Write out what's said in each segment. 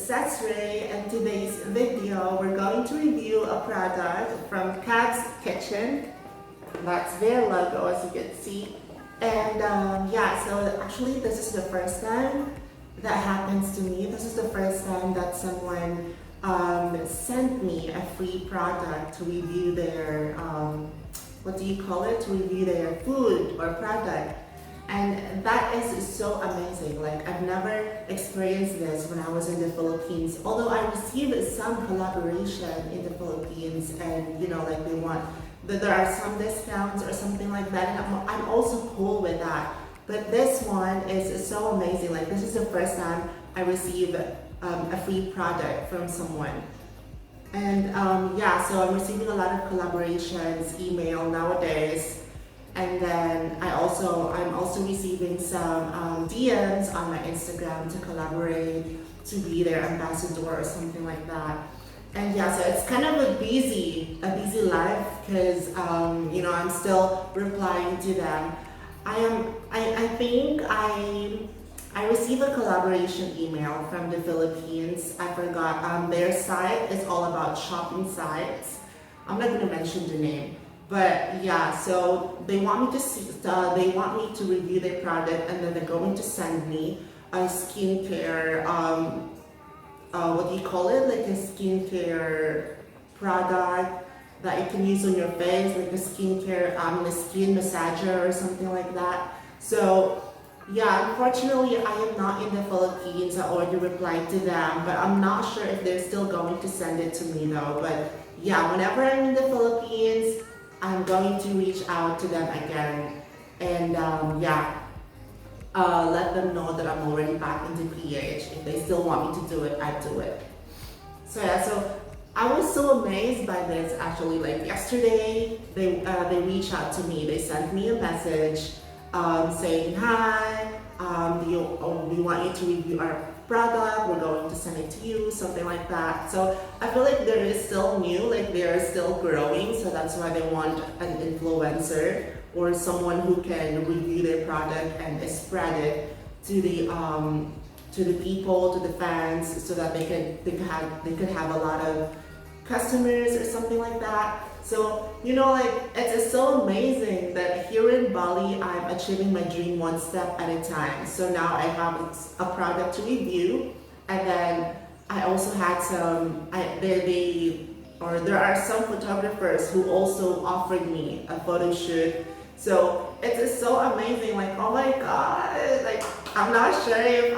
Cesare, and today's video we're going to review a product from CABSS Kitchen. That's their logo, as you can see. And yeah, so actually this is the first time that happens to me. This is the first time that someone sent me a free product to review their, what do you call it? To review their food or product. And that is so amazing. Like, I've never experienced this when I was in the Philippines. Although I received some collaboration in the Philippines, and you know, like there are some discounts or something like that, and I'm also cool with that. But this one is so amazing. Like, this is the first time I received a free product from someone. And yeah, so I'm receiving a lot of collaborations, email nowadays. And then I'm also receiving some DMs on my Instagram to collaborate, to be their ambassador or something like that. And yeah, so it's kind of a busy life because you know, I'm still replying to them. I think I received a collaboration email from the Philippines. I forgot. Their site is all about shopping sites. I'm not gonna mention the name. But yeah, so they want me to review their product, and then they're going to send me a skincare, what do you call it? Like a skincare product that you can use on your face, like a skincare, a skin massager or something like that. So yeah, unfortunately, I am not in the Philippines. I already replied to them, but I'm not sure if they're still going to send it to me though. But yeah, whenever I'm in the Philippines, I'm going to reach out to them again, and yeah, let them know that I'm already back into PH. If they still want me to do it, I do it. So yeah, so I was so amazed by this actually. Like yesterday, they reached out to me. They sent me a message saying, hi, we want you to review our product, we're going to send it to you, something like that. So I feel like there is still new, like they are still growing, so that's why they want an influencer or someone who can review their product and spread it to the people, to the fans, so that they could have a lot of customers or something like that. So, you know, like, it's so amazing that here in Bali, I'm achieving my dream one step at a time. So now I have a product to review, and then I also had there are some photographers who also offered me a photo shoot. So it's so amazing. Like, oh my God, like, I'm not sure if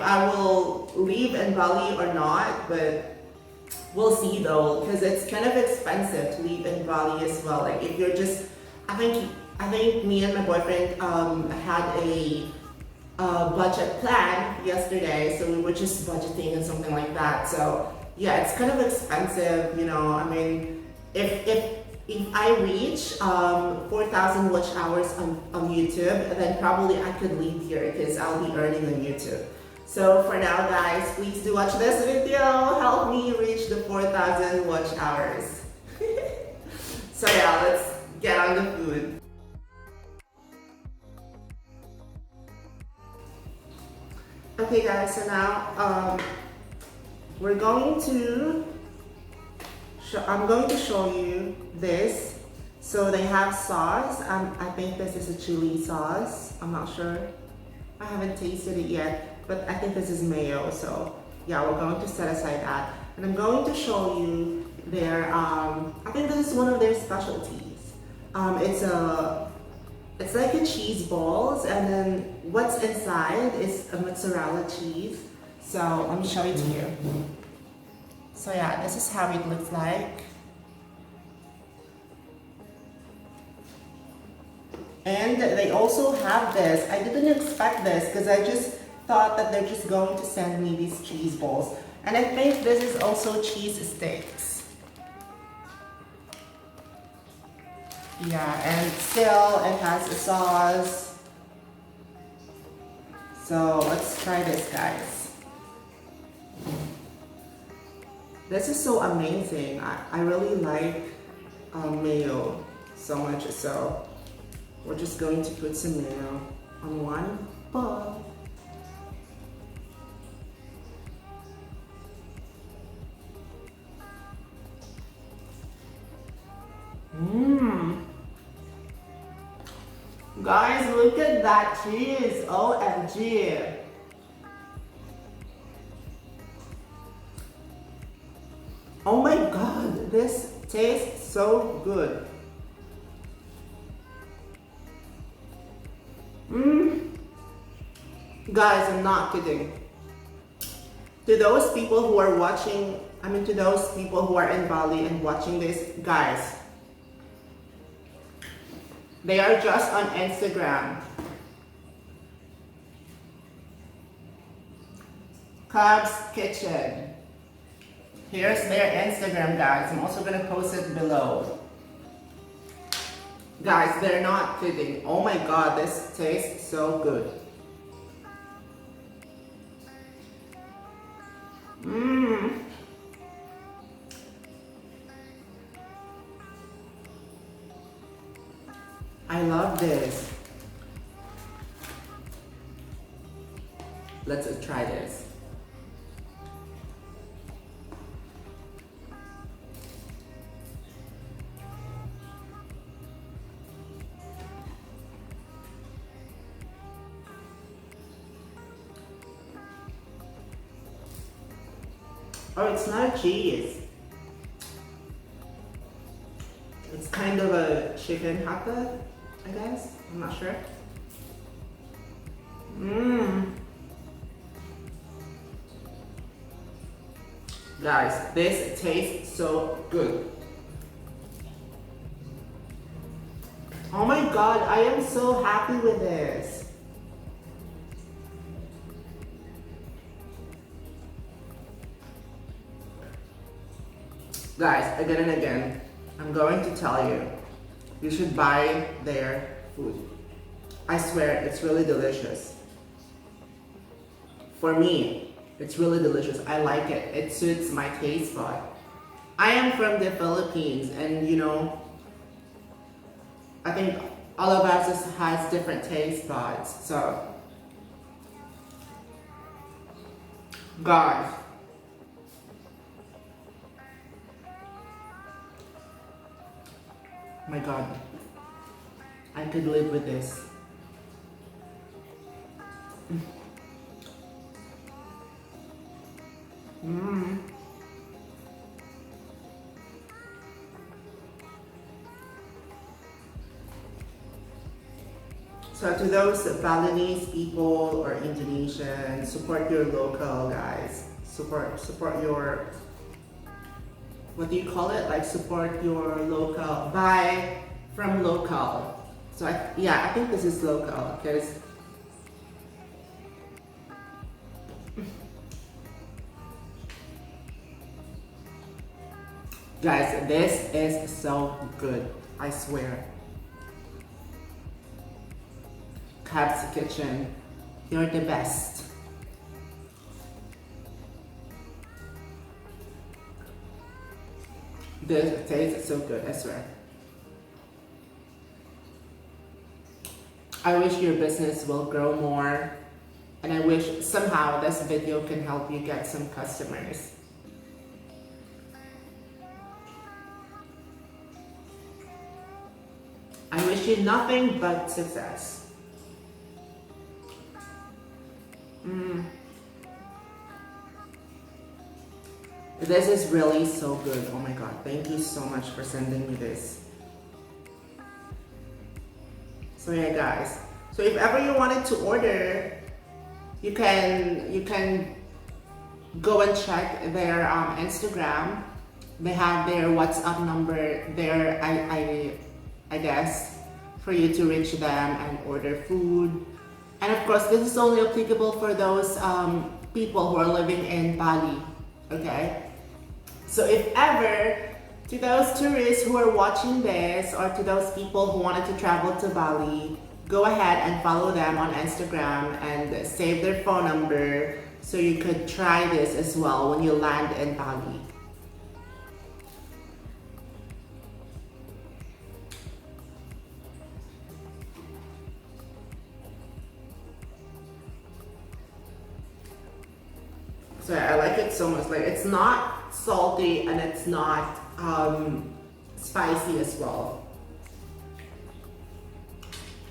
I will live in Bali or not, but we'll see though, because it's kind of expensive to live in Bali as well. Like, if you're just, I think me and my boyfriend had a budget plan yesterday, so we were just budgeting and something like that. So yeah, it's kind of expensive, you know. I mean, if I reach 4,000 watch hours on YouTube, then probably I could live here because I'll be earning on YouTube. So for now, guys, please do watch this video. Help me reach the 4,000 watch hours. So yeah, let's get on the food. Okay guys, so now I'm going to show you this. So they have sauce. I think this is a chili sauce. I'm not sure. I haven't tasted it yet. But I think this is mayo, so yeah, we're going to set aside that. And I'm going to show you their, I think this is one of their specialties. It's like a cheese balls, and then what's inside is a mozzarella cheese. So let me show it to you. So yeah, this is how it looks like. And they also have this. I didn't expect this because I just thought that they're just going to send me these cheese balls. And I think this is also cheese sticks. Yeah, and still it has a sauce. So let's try this, guys. This is so amazing. I really like mayo so much, so we're just going to put some mayo on one bowl. Mmm. Guys, look at that cheese. OMG. Oh my god, this tastes so good. Mmm. Guys, I'm not kidding. To those people who are watching, to those people who are in Bali and watching this, guys, they are just on Instagram. CABSS Kitchen. Here's their Instagram, guys. I'm also gonna post it below. Guys, they're not kidding. Oh my god, this tastes so good. Mmm. I love this. Let's try this. Oh, it's not cheese. It's kind of a chicken hot dog, I guess. I'm not sure. Mmm. Guys, this tastes so good. Oh my god, I am so happy with this. Guys, again and again, I'm going to tell you, you should buy their food. I swear, it's really delicious. For me, it's really delicious. I like it. It suits my taste bud. I am from the Philippines, and you know, I think all of us just has different taste buds. So, guys, my god, I could live with this. Mmm. So to those Balinese people or Indonesians, support your local, guys. Support your, what do you call it? Like support your local, buy from local. So I think this is local because guys, this is so good, I swear. CABSS Kitchen, you're the best. This tastes so good, I swear. I wish your business will grow more, and I wish somehow this video can help you get some customers. I wish you nothing but success. This is really so good. Oh my god, thank you so much for sending me this. So yeah guys, so if ever you wanted to order, you can go and check their Instagram. They have their WhatsApp number there, I guess, for you to reach them and order food. And of course, this is only applicable for those people who are living in Bali, okay? So if ever, to those tourists who are watching this, or to those people who wanted to travel to Bali, go ahead and follow them on Instagram and save their phone number so you could try this as well when you land in Bali. So I like it so much. Like, it's not salty and it's not spicy as well.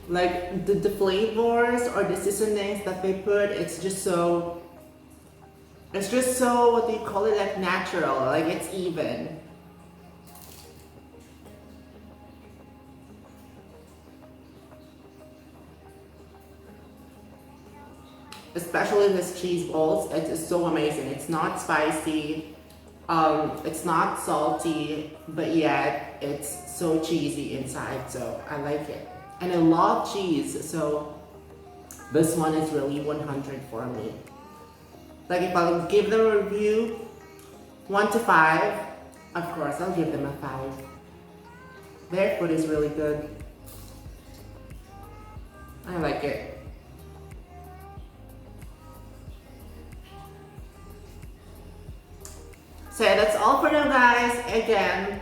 Like the flavors or the seasonings that they put, it's just so, what do you call it, like natural, like it's even. Especially this cheese balls, it is so amazing. It's not spicy, it's not salty, but yet it's so cheesy inside, so I like it. And I love cheese, so this one is really 100 for me. Like if I'll give them a review, 1 to 5, of course I'll give them a 5. Their food is really good. I like it. So that's all for now, guys. Again,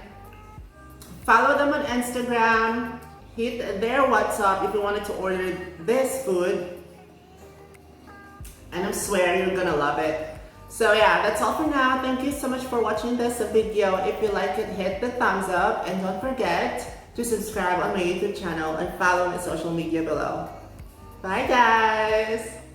follow them on Instagram, hit their WhatsApp if you wanted to order this food, and I swear you're gonna love it. So yeah, that's all for now. Thank you so much for watching this video. If you like it, hit the thumbs up, and don't forget to subscribe on my YouTube channel and follow my social media below. Bye guys!